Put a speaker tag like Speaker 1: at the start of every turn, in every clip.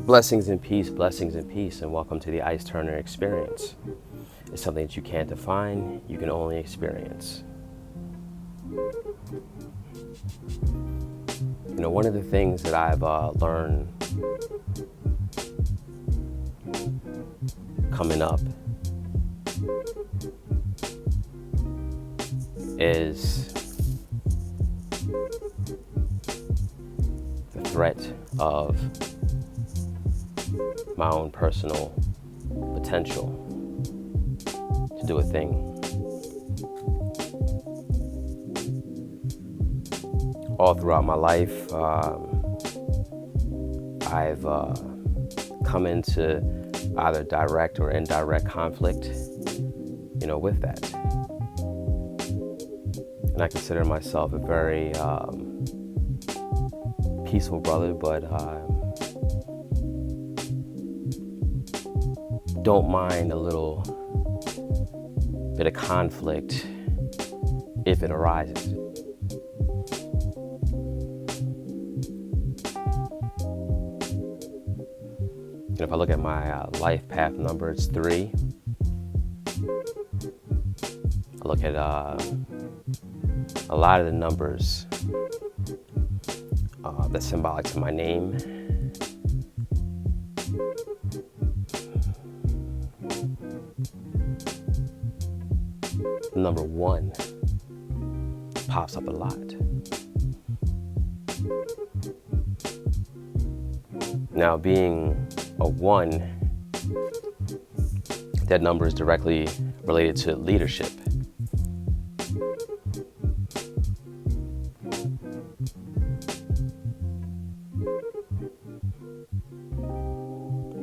Speaker 1: Blessings and peace, and welcome to the Ice Turner experience. It's something that you can't define, you can only experience. You know, one of the things that I've learned coming up is the threat of my own personal potential to do a thing. All throughout my life, I've come into either direct or indirect conflict, with that. And I consider myself a very peaceful brother, but don't mind a little bit of conflict if it arises. And if I look at my life path number, it's 3. I look at a lot of the numbers that's symbolic to my name. Number 1 pops up a lot. Now, being a 1, that number is directly related to leadership.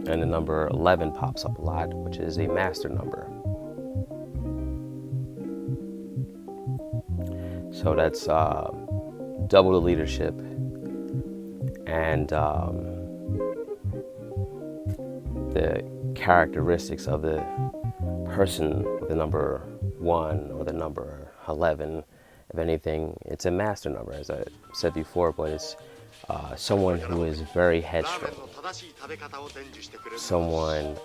Speaker 1: And the number 11 pops up a lot, which is a master number. So that's double the leadership and the characteristics of the person with the number 1 or the number 11. If anything, it's a master number, as I said before, but it's someone who is very headstrong, someone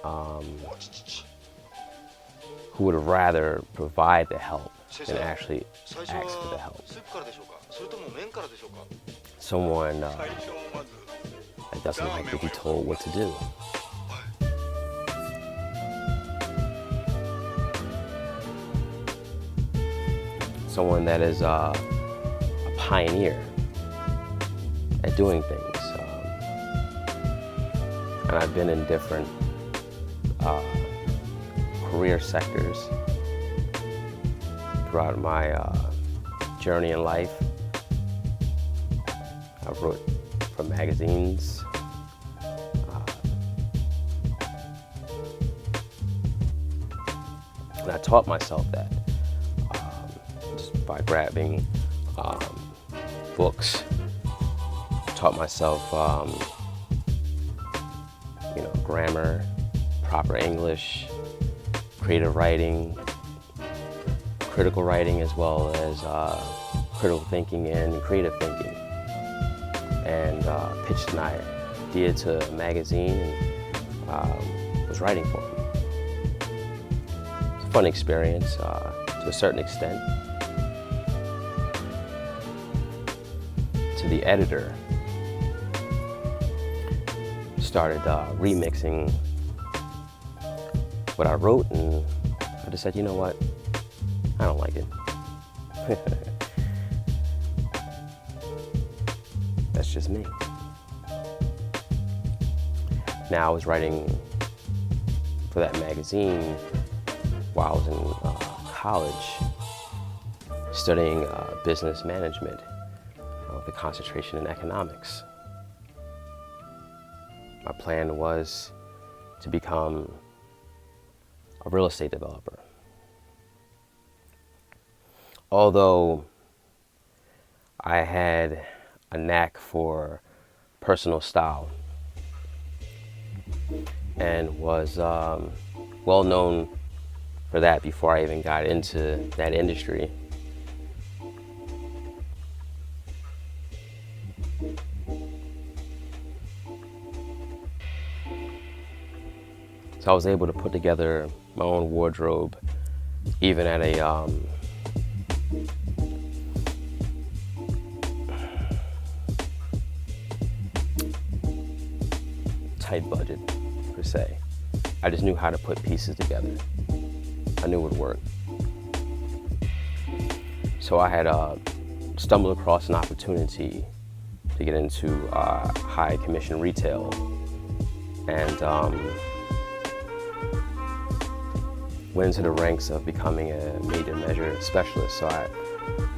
Speaker 1: who would rather provide the help than actually ask for the help. Someone that doesn't like to be told what to do. Someone that is a pioneer at doing things. And I've been in different career sectors throughout my journey in life. I wrote for magazines. And I taught myself that just by grabbing books. Taught myself, grammar, proper English, creative writing, critical writing, as well as critical thinking and creative thinking. And pitched an idea to a magazine and was writing for them. It's a fun experience to a certain extent. To the editor, started remixing what I wrote, and I just said, you know what, I don't like it. That's just me. Now, I was writing for that magazine while I was in college, studying business management with a concentration in economics. My plan was to become a real estate developer. Although I had a knack for personal style and was well known for that before I even got into that industry, So I was able to put together my own wardrobe, even at a tight budget, per se. I just knew how to put pieces together. I knew it would work. So I had stumbled across an opportunity to get into high commission retail, and went into the ranks of becoming a made-to-measure specialist. So I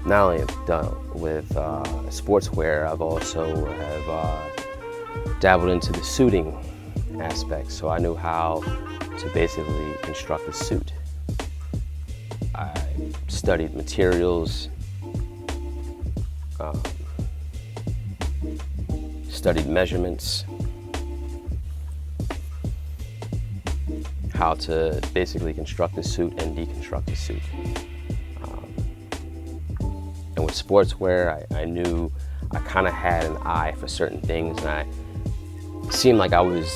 Speaker 1: not only have done with sportswear, I've also have dabbled into the suiting aspect. So I knew how to basically construct a suit. I studied materials, studied measurements, how to basically construct a suit and deconstruct a suit. And with sportswear, I knew I kind of had an eye for certain things, and it seemed like I was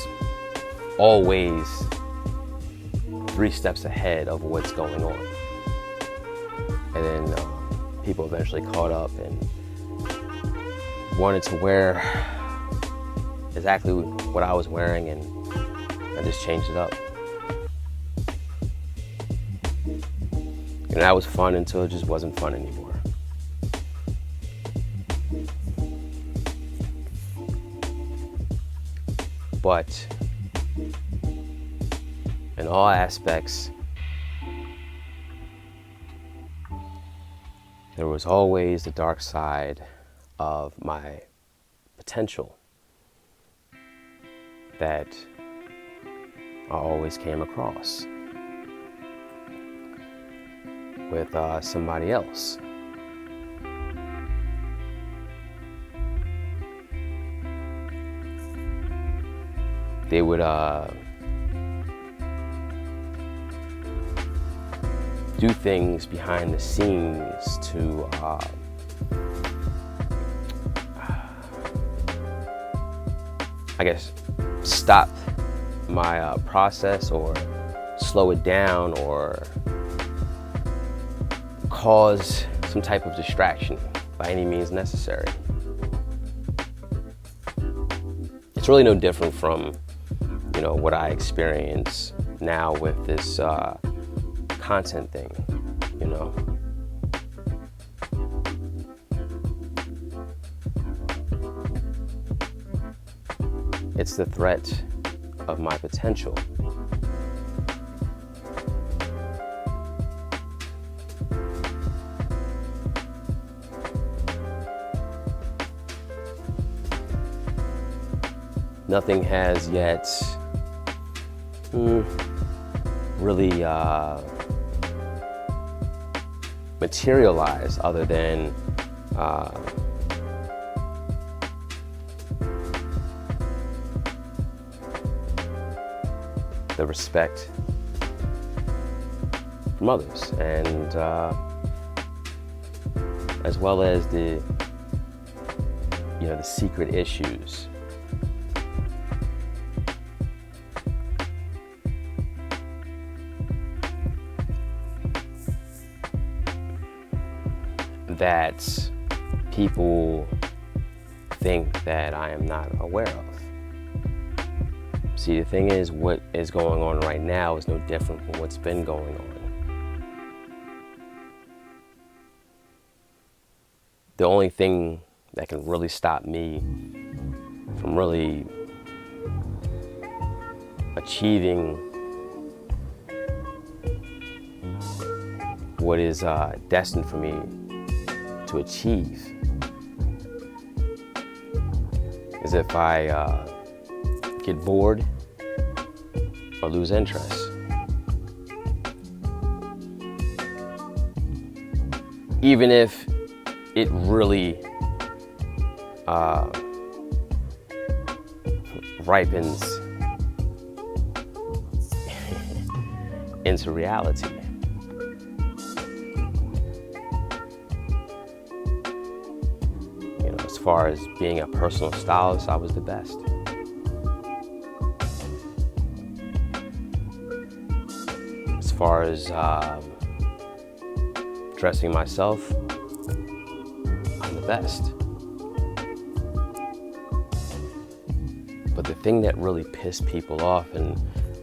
Speaker 1: always 3 steps ahead of what's going on. And then people eventually caught up and wanted to wear exactly what I was wearing, and I just changed it up. And that was fun until it just wasn't fun anymore. But in all aspects, there was always the dark side of my potential that I always came across with somebody else. They would do things behind the scenes to I guess stop my process, or slow it down, or cause some type of distraction by any means necessary. It's really no different from, you know, what I experience now with this content thing, you know. It's the threat of my potential. Nothing has yet really materialized other than the respect from others, and as well as the secret issues. That people think that I am not aware of. See, the thing is, what is going on right now is no different from what's been going on. The only thing that can really stop me from really achieving what is destined for me to achieve is if I get bored or lose interest. Even if it really ripens into reality. As far as being a personal stylist, I was the best. far as dressing myself, I'm the best. But the thing that really pissed people off and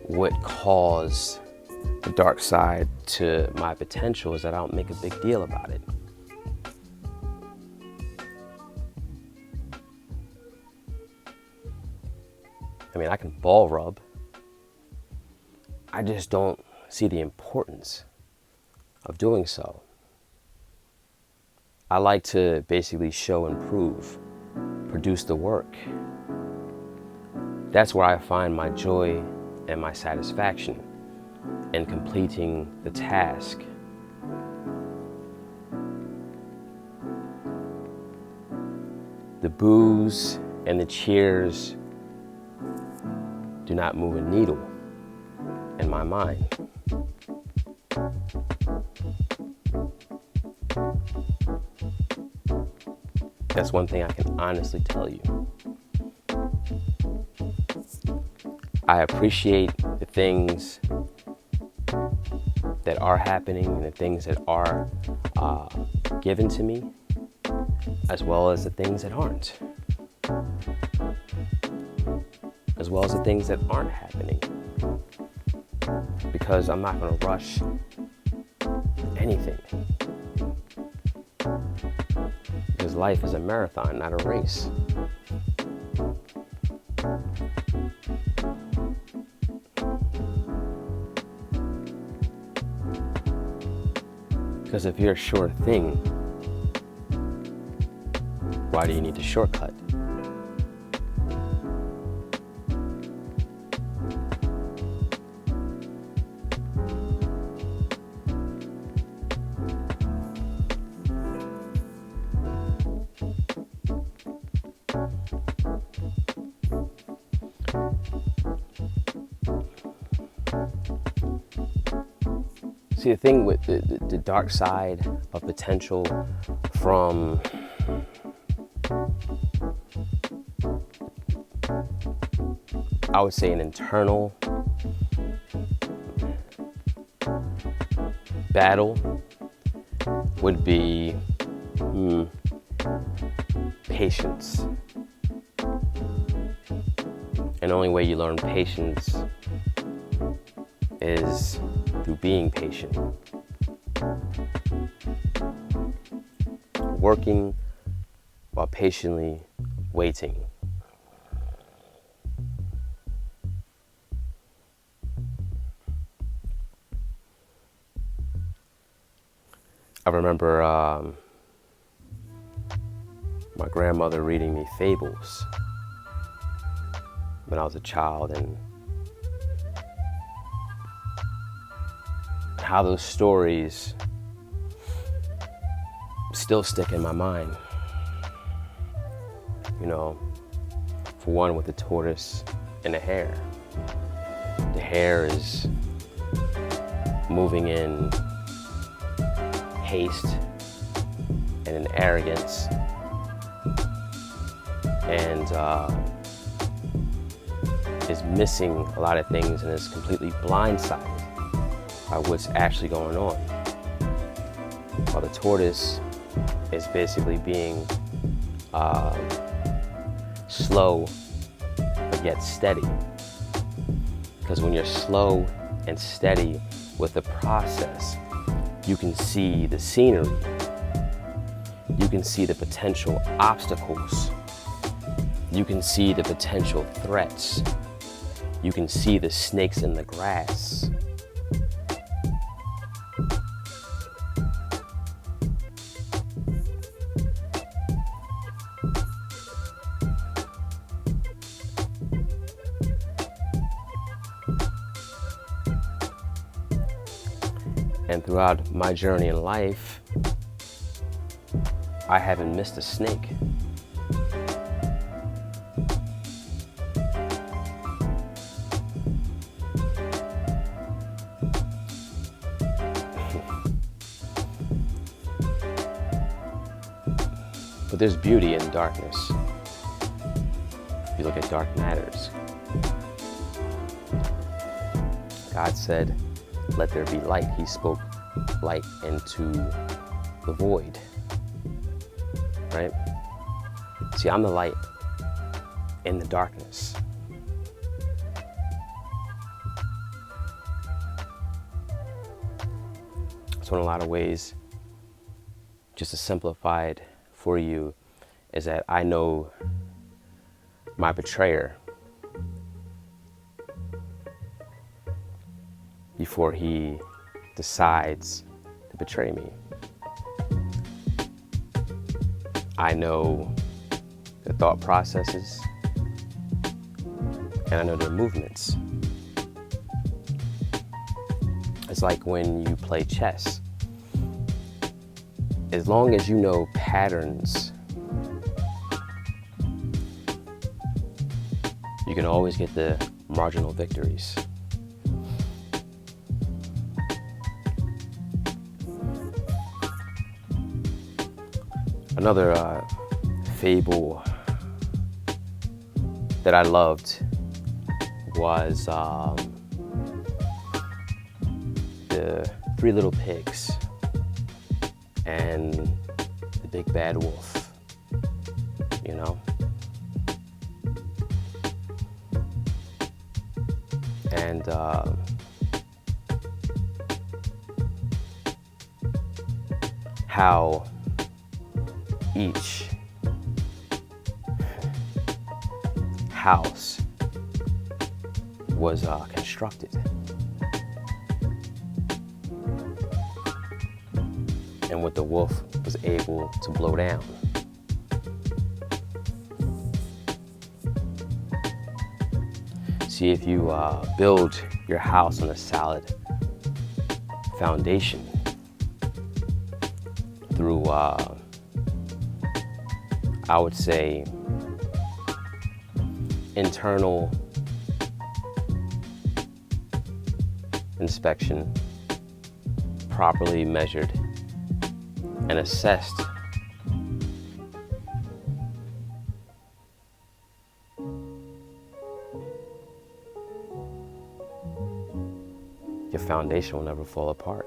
Speaker 1: what caused the dark side to my potential is that I don't make a big deal about it. I mean, I can ball rub. I just don't see the importance of doing so. I like to basically show and prove, produce the work. That's where I find my joy and my satisfaction in completing the task. The boos and the cheers do not move a needle in my mind. That's one thing I can honestly tell you. I appreciate the things that are happening and the things that are given to me, as well as the things that aren't. As well as the things that aren't happening. Because I'm not going to rush anything. Because life is a marathon, not a race. Because if you're a sure thing, why do you need to shortcut? See, the thing with the dark side of potential from I would say an internal battle would be patience. And the only way you learn patience is through being patient. Working while patiently waiting. I remember my grandmother reading me fables when I was a child, and how those stories still stick in my mind. You know, for one, with the tortoise and the hare. The hare is moving in haste and in arrogance, and is missing a lot of things and is completely blindsided by what's actually going on. While the tortoise is basically being slow but yet steady. Because when you're slow and steady with the process, you can see the scenery. You can see the potential obstacles. You can see the potential threats. You can see the snakes in the grass. And throughout my journey in life, I haven't missed a snake. But there's beauty in darkness. If you look at dark matters, God said, let there be light. He spoke light into the void, right? See, I'm the light in the darkness. So in a lot of ways, just to simplify it for you, is that I know my betrayer before he decides to betray me. I know their thought processes, and I know their movements. It's like when you play chess. As long as you know patterns, you can always get the marginal victories. Another fable that I loved was the Three Little Pigs and the Big Bad Wolf, you know? And how each house was constructed. And what the wolf was able to blow down. See, if you build your house on a solid foundation through, I would say, internal inspection, properly measured and assessed, your foundation will never fall apart.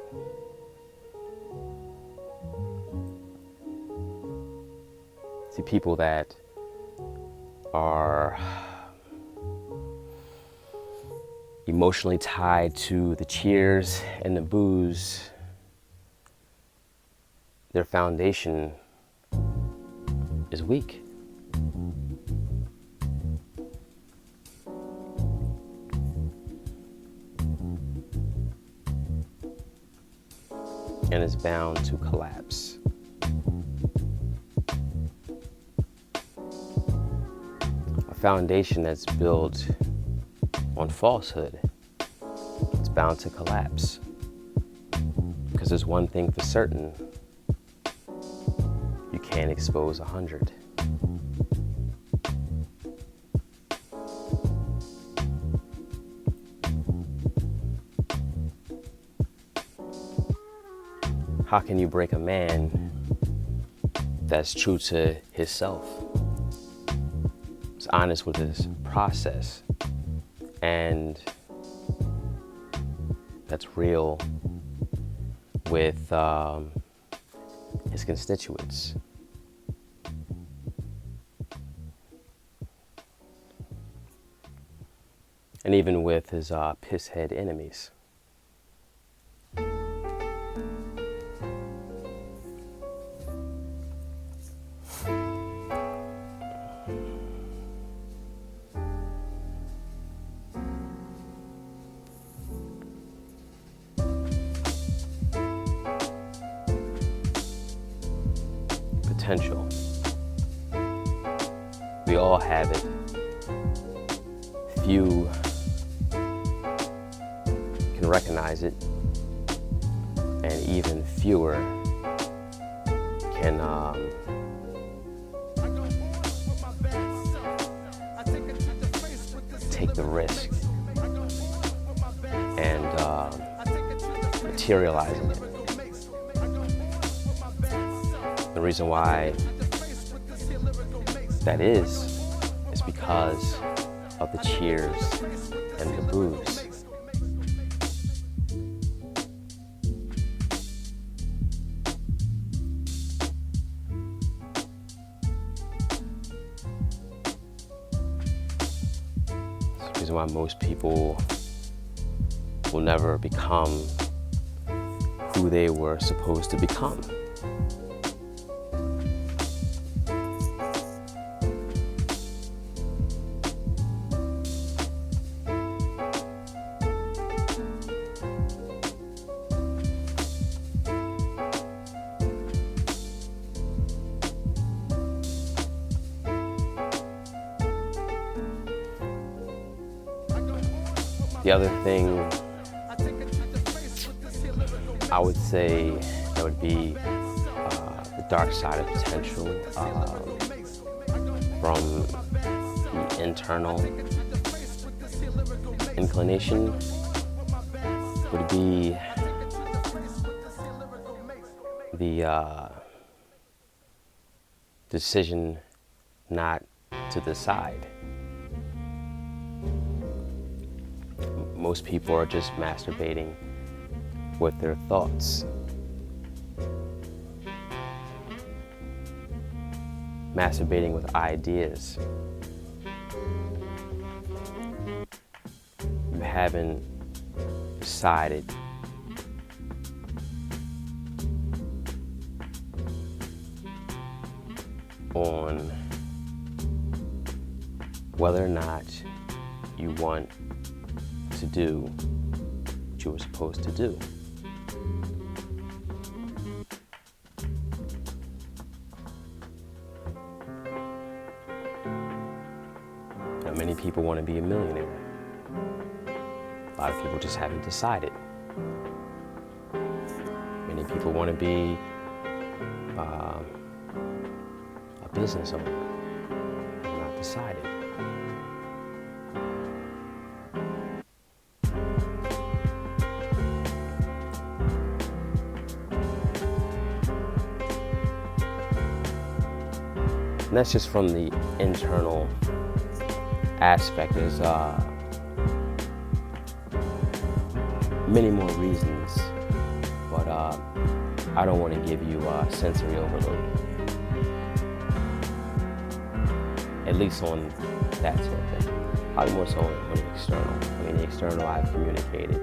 Speaker 1: See, people that are emotionally tied to the cheers and the boos, their foundation is weak. And is bound to collapse. A foundation that's built on falsehood, it's bound to collapse. Because there's one thing for certain: you can't expose 100. How can you break a man that's true to himself? Is honest with his process, and that's real with his constituents. And even with his pisshead enemies. Potential. We all have it. Few can recognize it, and even fewer can take the risk and materialize it. The reason why that is because of the cheers and the boos. reason why most people will never become who they were supposed to become. The other thing I would say that would be the dark side of potential from the internal inclination would be the decision not to decide. Most people are just masturbating with their thoughts. Masturbating with ideas. You haven't decided on whether or not you want to do what you were supposed to do. Now, many people want to be a millionaire. A lot of people just haven't decided. Many people want to be a business owner, not decided. And that's just from the internal aspect. There's many more reasons, but I don't want to give you sensory overload. At least on that sort of thing. Probably more so on the external. I mean, the external I've communicated,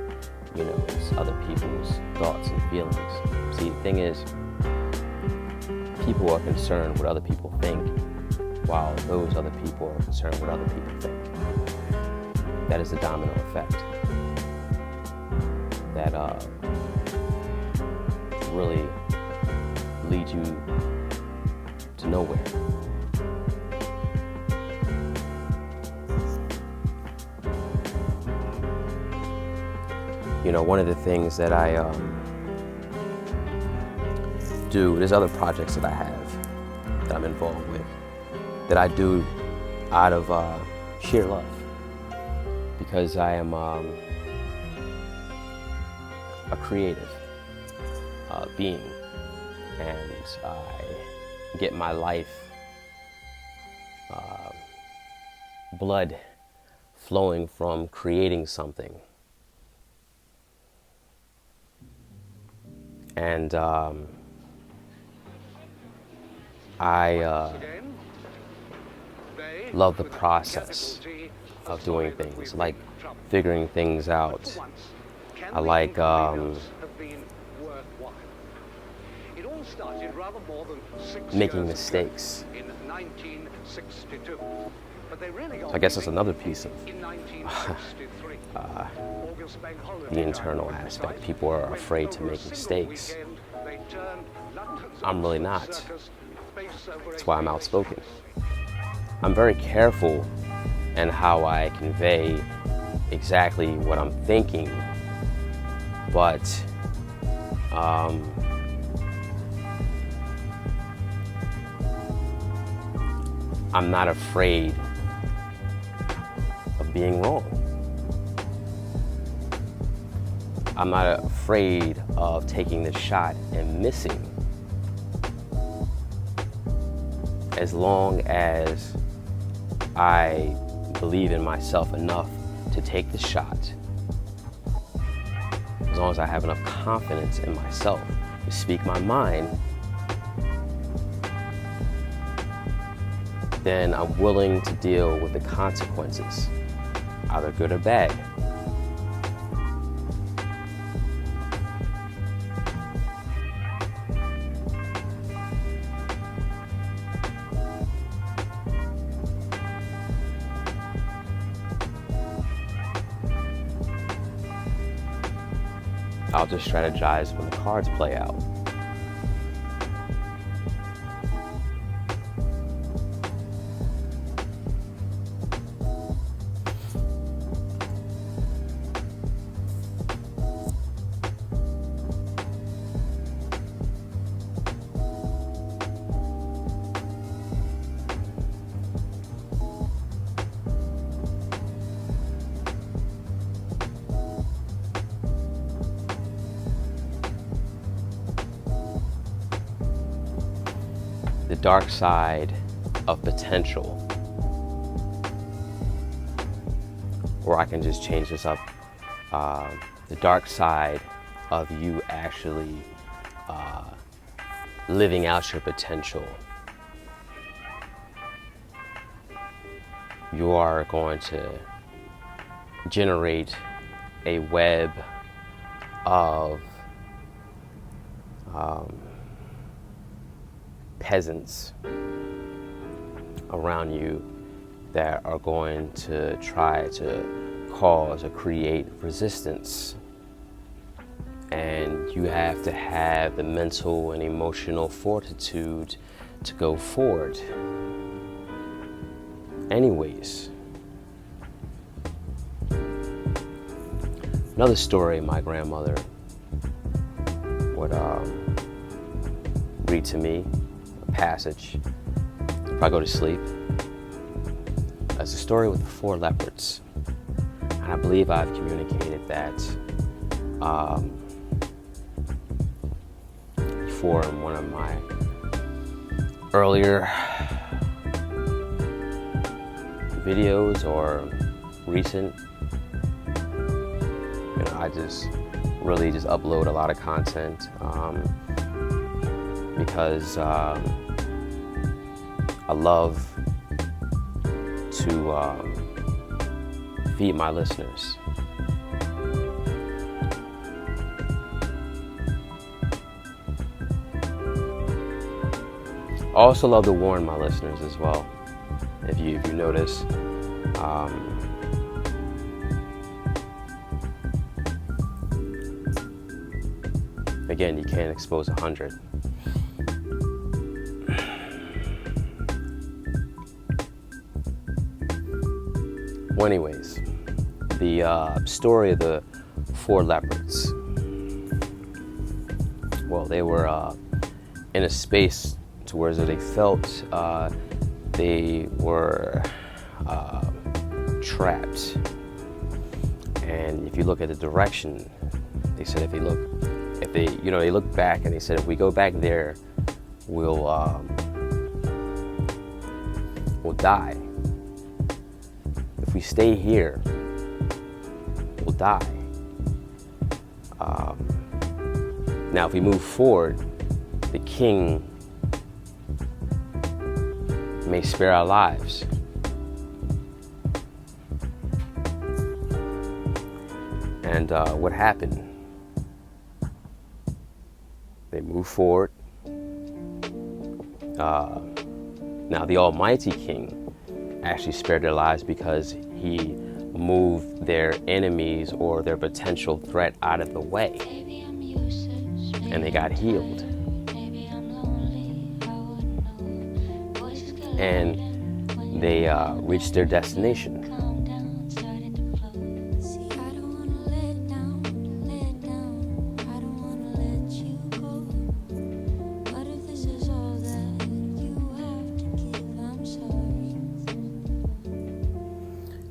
Speaker 1: it's other people's thoughts and feelings. See, the thing is, people are concerned what other people think, while those other people are concerned what other people think. That is the domino effect that really leads you to nowhere. One of the things that I do, there's other projects that I have that I'm involved with that I do out of sheer love, because I am a creative being, and I get my life blood flowing from creating something. And I love the process of doing things, like figuring things out. I like making mistakes. So I guess that's another piece of the internal aspect. People are afraid to make mistakes. I'm really not. That's why I'm outspoken. I'm very careful in how I convey exactly what I'm thinking, but I'm not afraid of being wrong. I'm not afraid of taking the shot and missing, as long as I believe in myself enough to take the shot. As long as I have enough confidence in myself to speak my mind, then I'm willing to deal with the consequences either good or bad. I'll just strategize when the cards play out. The dark side of potential. Or I can just change this up. The dark side of you actually living out your potential. You are going to generate a web of peasants around you that are going to try to cause or create resistance. And you have to have the mental and emotional fortitude to go forward. Anyways, another story my grandmother would read to me, a passage before I go to sleep. It's a story with the Four Leopards. And I believe I've communicated that before in one of my earlier videos or recent. I just really just upload a lot of content because I love to feed my listeners. I also love to warn my listeners as well. If you notice, again, you can't expose 100. Well, anyways, the story of the Four Leopards. Well, they were in a space to where they felt they were trapped. And if you look at the direction, they said they looked back and they said, if we go back there, we'll die. If we stay here, we'll die. Now, if we move forward, the king may spare our lives. And what happened? They moved forward. Now, the Almighty King actually spared their lives because he moved their enemies or their potential threat out of the way. And they got healed. And they reached their destination.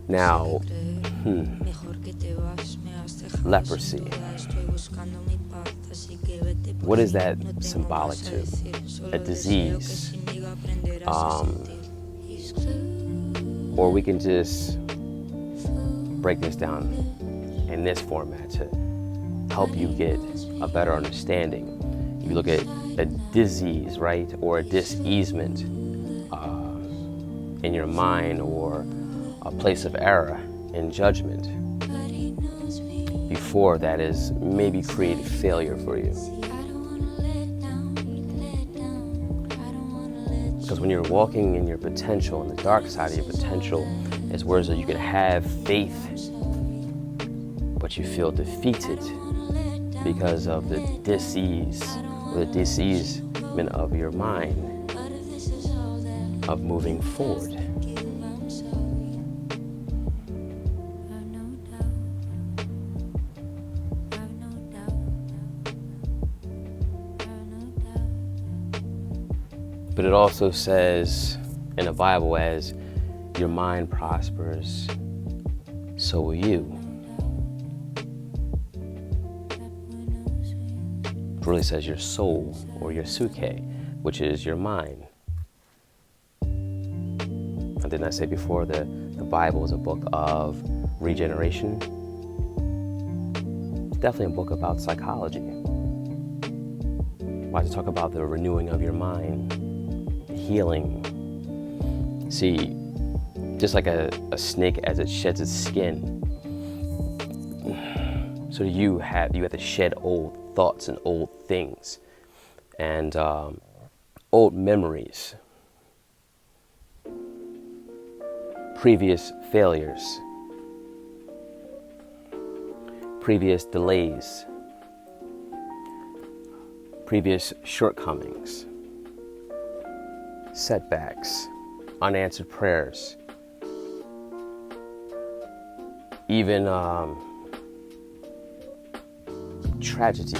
Speaker 1: Now, leprosy. What is that symbolic to? A disease. Or we can just break this down in this format to help you get a better understanding. You look at a disease, right? Or a diseasement in your mind, or a place of error and judgment before that has maybe created failure for you. Because when you're walking in your potential, and the dark side of your potential is where you can have faith, but you feel defeated because of the dis-ease or the diseasement of your mind of moving forward. But it also says in the Bible, as your mind prospers, so will you. It really says your soul, or your suke, which is your mind. And didn't I say before that the Bible is a book of regeneration? It's definitely a book about psychology. Why does it talk about the renewing of your mind? Healing. See, just like a snake as it sheds its skin, so you have to shed old thoughts and old things and old memories, previous failures, previous delays, previous shortcomings, setbacks, unanswered prayers, even tragedy.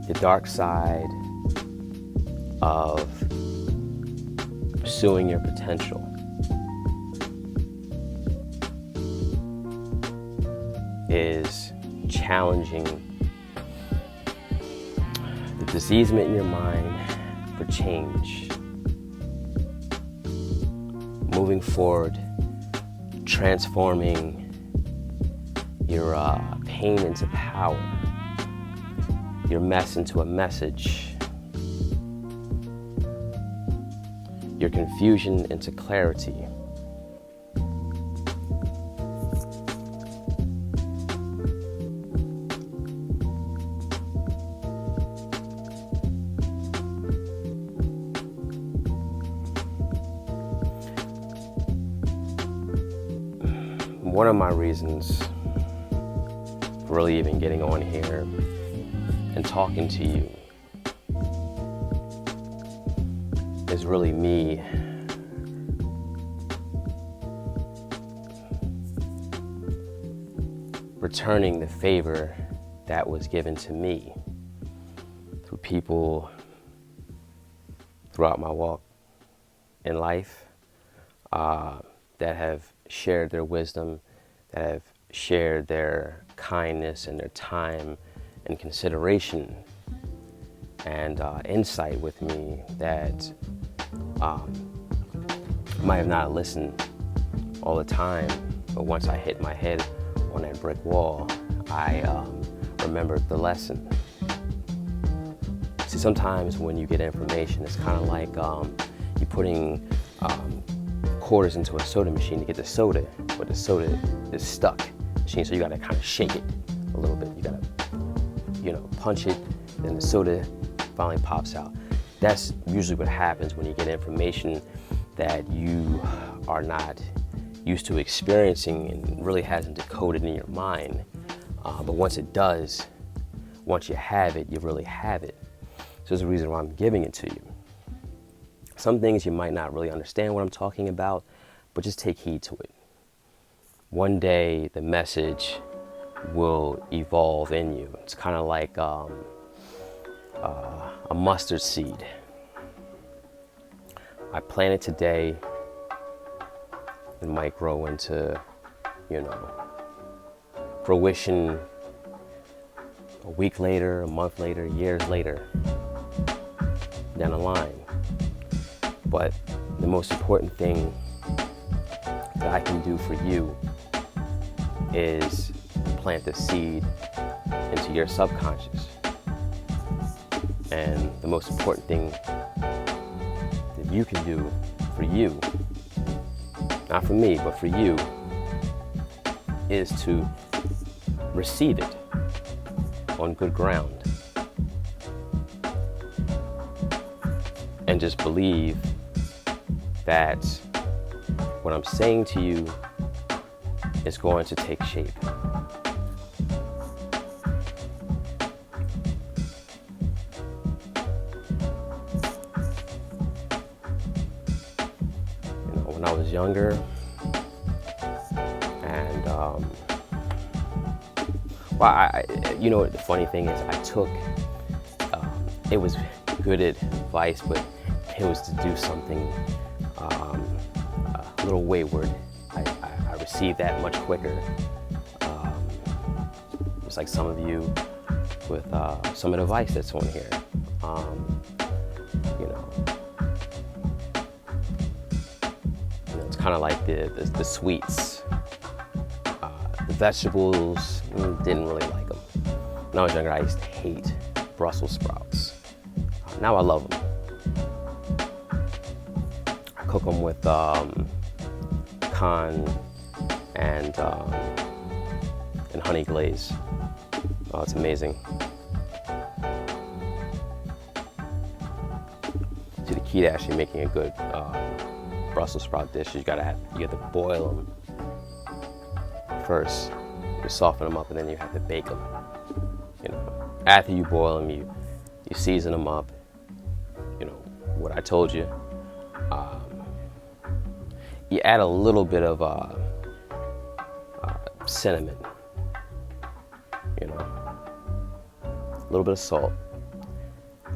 Speaker 1: The dark side of pursuing your potential is challenging the diseasement in your mind for change, moving forward, transforming your pain into power, your mess into a message, your confusion into clarity. One of my reasons for really even getting on here and talking to you is really me returning the favor that was given to me through people throughout my walk in life that have shared their wisdom, that have shared their kindness and their time and consideration and insight with me that might have not listened all the time, but once I hit my head on that brick wall, I remembered the lesson. See, sometimes when you get information, it's kind of like you're putting quarters into a soda machine to get the soda, but the soda is stuck in the machine, so you gotta kind of shake it a little bit. You gotta, punch it, then the soda finally pops out. That's usually what happens when you get information that you are not used to experiencing and really hasn't decoded in your mind. But once it does, once you have it, you really have it. So there's a reason why I'm giving it to you. Some things you might not really understand what I'm talking about, but just take heed to it. One day the message will evolve in you. It's kind of like a mustard seed. I plant it today, it might grow into, fruition a week later, a month later, years later, down the line. But the most important thing that I can do for you is plant the seed into your subconscious. And the most important thing what you can do for you, not for me, but for you, is to receive it on good ground and just believe that what I'm saying to you is going to take shape. When I was younger, and the funny thing is, I took it was good advice, but it was to do something a little wayward. I received that much quicker. Just like some of you with some of the advice that's on here. It's kind of like the sweets. The vegetables, didn't really like them. When I was younger, I used to hate Brussels sprouts. Now I love them. I cook them with con and honey glaze. Oh, it's amazing. See, the key to actually making a good Brussels sprout dish, you have to boil them first. You soften them up, and then you have to bake them. After you boil them, you season them up. What I told you. You add a little bit of cinnamon. A little bit of salt,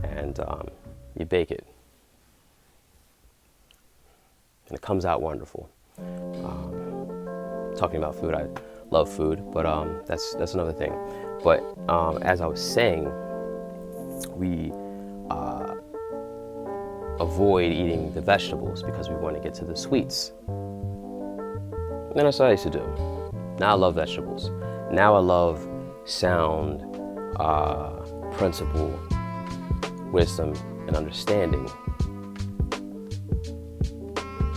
Speaker 1: and you bake it. And it comes out wonderful. Talking about food, I love food, but that's another thing. But as I was saying, we avoid eating the vegetables because we want to get to the sweets. And that's what I used to do. Now I love vegetables. Now I love sound, principle, wisdom, and understanding.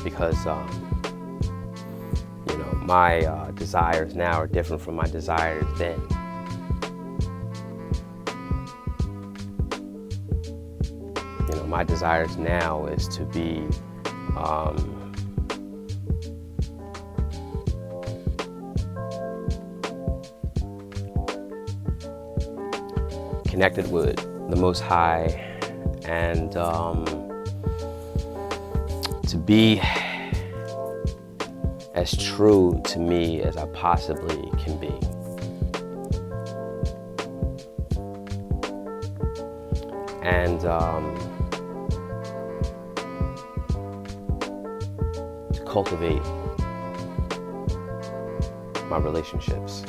Speaker 1: Because my desires now are different from my desires then. My desires now is to be connected with the Most High, and to be as true to me as I possibly can be. And to cultivate my relationships.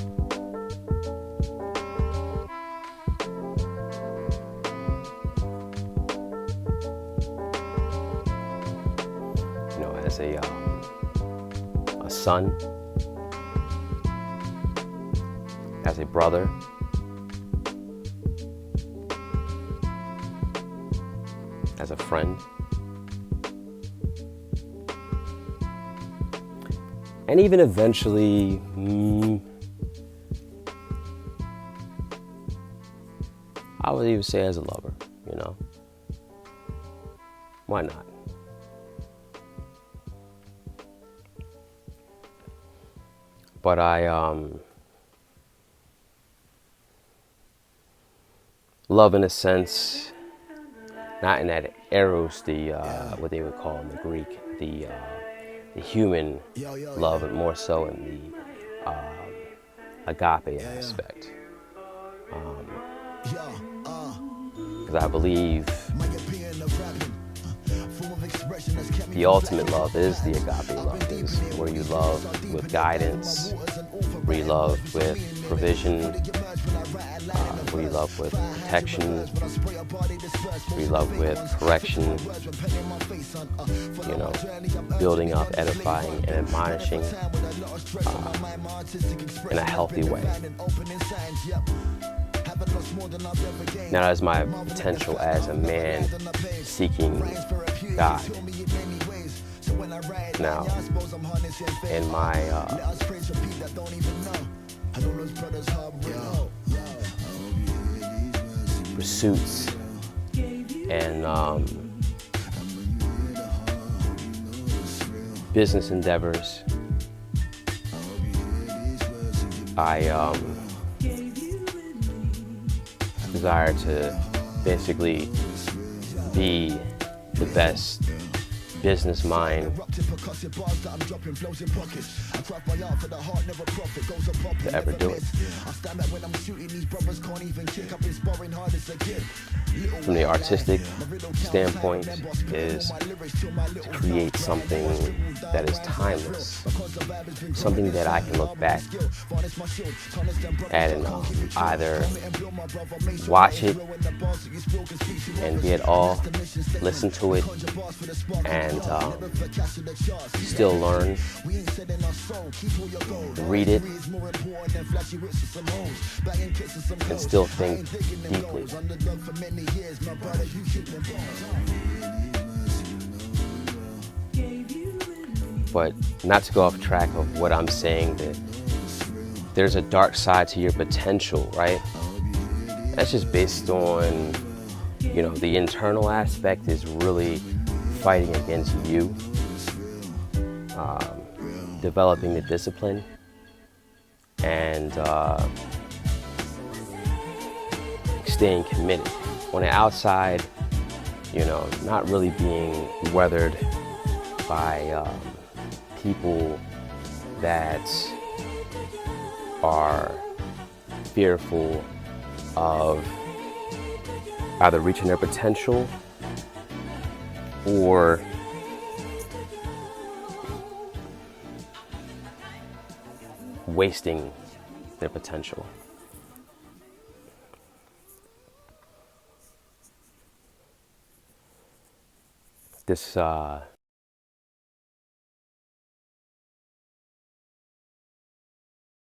Speaker 1: As a son, as a brother, as a friend, and even eventually, I would even say as a lover, Why not? But I love, in a sense, not in that eros, what they would call in the Greek, the human love, but more so in the agape aspect. Because I believe the ultimate love is the agape love, is where you love with guidance, where you love with provision, where you love with protection, where you love with correction, building up, edifying, and admonishing in a healthy way. Now that's my potential as a man seeking God. Now, in my pursuits and business endeavors, I desire to basically be the best business mind to ever do it. From the artistic standpoint is to create something that is timeless, something that I can look back at and either watch it and be at awe, listen to it, and still learn, read it, and still think deeply. But not to go off track of what I'm saying, that there's a dark side to your potential, right? That's just based on, you know, the internal aspect is really fighting against you, developing the discipline, and staying committed. On the outside, you know, not really being weathered by people that are fearful of either reaching their potential or wasting their potential. This